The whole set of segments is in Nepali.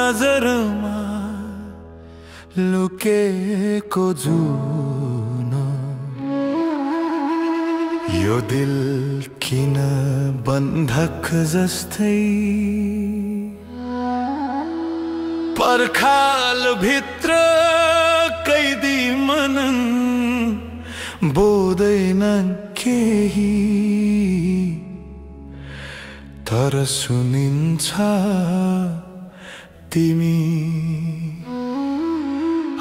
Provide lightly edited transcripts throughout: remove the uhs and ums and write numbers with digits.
नजरमा लुकेको जुन यो दिल किन बन्धक जस्तै पर्खाल भित्र कैदी मनन बोल्दैनन् केही तर सुनिन्छ तिमी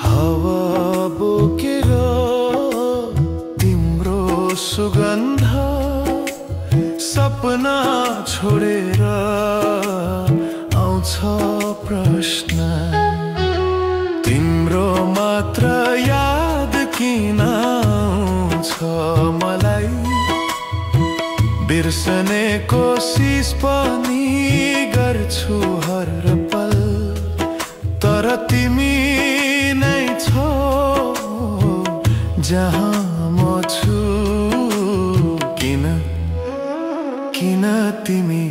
हावा बोकेर तिम्रो सुगन्ध सपना छोडेर आउँछ प्रश्न तिम्रो मात्र याद किन आउँछ मलाई बिर्सने कोसिस पनि गर्छु हर पल तर तिमी नै छौ जहाँ म छु किन तिमी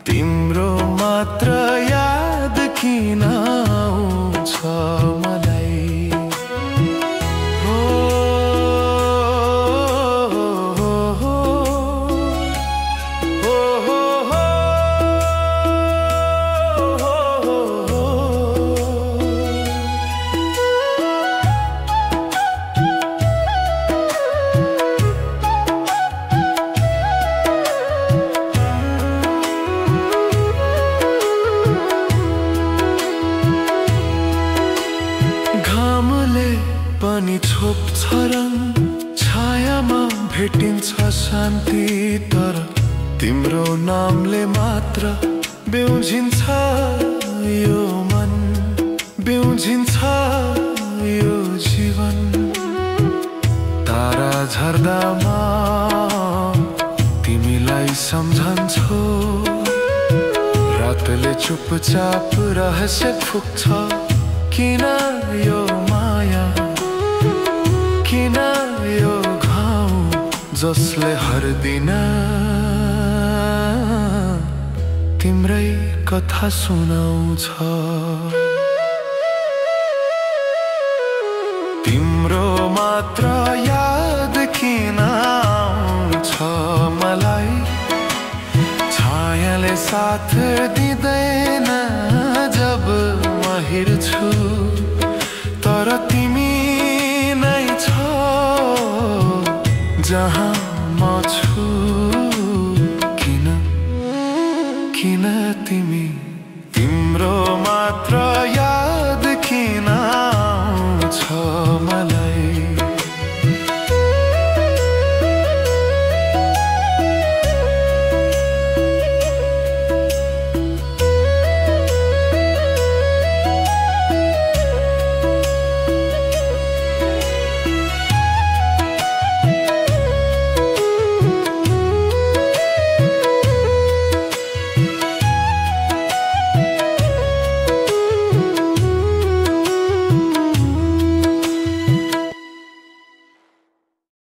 तिम्रो मात्र याद किन आउँछ मलाई पनि छोप्छ रङ छायामा भेटिन्छ शान्ति तर तिम्रो नामले मात्र बिउझिन्छ यो मन बिउझिन्छ यो जीवन तारा झर्दामा तिमीलाई सम्झन्छु रातले चुपचाप रहस्य फुक्छ किन यो माया किन यो घाउ जसले हर दिन तिम्रै कथा सुनाउँछ तिम्रो मात्र याद किन आउँछ मलाई छायाले साथ दिँदैन जब म हिँड्छु तर तिमी जहाँ म छु किन तिमी